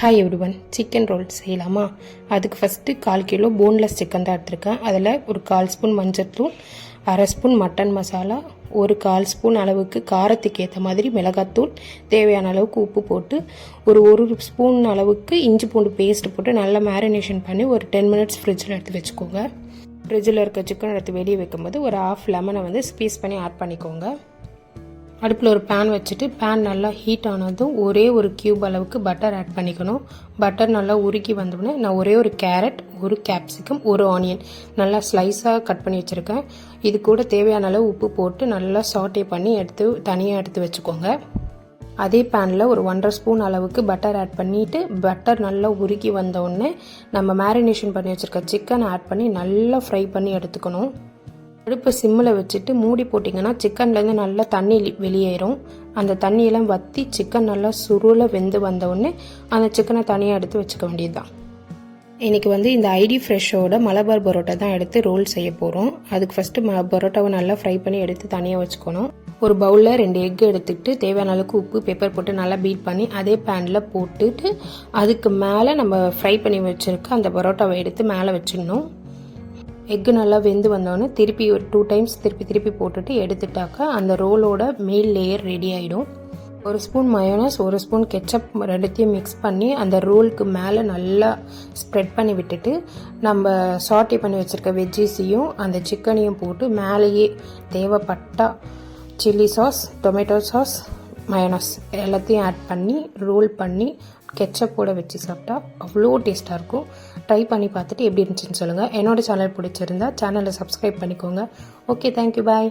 Hi everyone, chicken roll செய்யலாமா? அதுக்கு first 1/4 kilo boneless chicken தான் எடுத்திருக்கேன். அதில் ஒரு 1/4 ஸ்பூன் மஞ்சள்தூள், 1/2 ஸ்பூன் மட்டன் மசாலா, ஒரு 1/4 ஸ்பூன் அளவுக்கு காரத்துக்கு ஏற்ற மாதிரி மிளகாத்தூள், தேவையான அளவுக்கு உப்பு போட்டு ஒரு ஸ்பூன் அளவுக்கு இஞ்சி பூண்டு பேஸ்ட் போட்டு நல்லா மேரினேஷன் பண்ணி ஒரு 10 மினிட்ஸ் ஃப்ரிட்ஜில் எடுத்து வச்சுக்கோங்க. ஃப்ரிட்ஜில் இருக்க சிக்கன் எடுத்து வெளியே வைக்கும்போது ஒரு 1/2 லெமனை ஸ்பீஸ் பண்ணி ஆட் பண்ணிக்கோங்க. அடுப்பில் ஒரு பேன் வச்சுட்டு பேன் நல்லா ஹீட் ஆனதும் ஒரே ஒரு கியூப் அளவுக்கு பட்டர் ஆட் பண்ணிக்கணும். பட்டர் நல்லா உருக்கி வந்தோடனே நான் ஒரே ஒரு கேரட், ஒரு கேப்சிகம், ஒரு ஆனியன் நல்லா ஸ்லைஸாக கட் பண்ணி வச்சுருக்கேன். இது கூட தேவையான அளவு உப்பு போட்டு நல்லா சாட்டே பண்ணி தனியாக எடுத்து வச்சுக்கோங்க. அதே பேனில் ஒரு 1.5 ஸ்பூன் அளவுக்கு பட்டர் ஆட் பண்ணிவிட்டு பட்டர் நல்லா உருக்கி வந்தோடனே நம்ம மேரினேஷன் பண்ணி வச்சுருக்க சிக்கனை ஆட் பண்ணி நல்லா ஃப்ரை பண்ணி எடுத்துக்கணும். அடுப்பை சிம்மில் வச்சுட்டு மூடி போட்டிங்கன்னா சிக்கன்லேருந்து நல்லா தண்ணி வெளியேறும். அந்த தண்ணியெல்லாம் வற்றி சிக்கன் நல்லா சுருள வெந்து வந்தவுடனே அந்த சிக்கனை தனியாக எடுத்து வச்சுக்க வேண்டியது தான். இன்றைக்கி இந்த ஐடி ஃப்ரெஷ்ஷோட மலபார் பரோட்டா தான் எடுத்து ரோல் செய்ய போகிறோம். அதுக்கு ஃபஸ்ட்டு பரோட்டாவை நல்லா ஃப்ரை பண்ணி எடுத்து தனியாக வச்சுக்கணும். ஒரு பவுலில் 2 எக் எடுத்துக்கிட்டு தேவையான அளவுக்கு உப்பு பெப்பர் போட்டு நல்லா பீட் பண்ணி அதே பேனில் போட்டுட்டு அதுக்கு மேலே நம்ம ஃப்ரை பண்ணி வச்சுருக்க அந்த பரோட்டாவை எடுத்து மேலே வச்சிடணும். எக்கு நல்லா வெந்து வந்தோடனே திருப்பி ஒரு 2 டைம்ஸ் திருப்பி போட்டுட்டு எடுத்துட்டாக்கா அந்த ரோலோட மேல் லேயர் ரெடி ஆகிடும். 1 ஸ்பூன் மயோனஸ், 1 ஸ்பூன் கெச்சப் ரெண்டுத்தையும் மிக்ஸ் பண்ணி அந்த ரோலுக்கு மேலே நல்லா ஸ்ப்ரெட் பண்ணி விட்டுட்டு நம்ம சாட்டே பண்ணி வச்சுருக்க வெஜ்ஜீஸையும் அந்த சிக்கனையும் போட்டு மேலேயே தேவைப்பட்டா chilli sauce, tomato sauce, mayonnaise எல்லாத்தையும் ஆட் பண்ணி ரோல் பண்ணி கெச்சப்போட வச்சு சாப்பிட்டா அவ்வளோ டேஸ்ட்டாக இருக்கும். ட்ரை பண்ணி பார்த்துட்டு எப்படி இருந்துச்சுன்னு சொல்லுங்கள். என்னோடய சேனல் பிடிச்சிருந்தா சேனலை சப்ஸ்கிரைப் பண்ணிக்கோங்க. ஓகே, தேங்க்யூ, பாய்.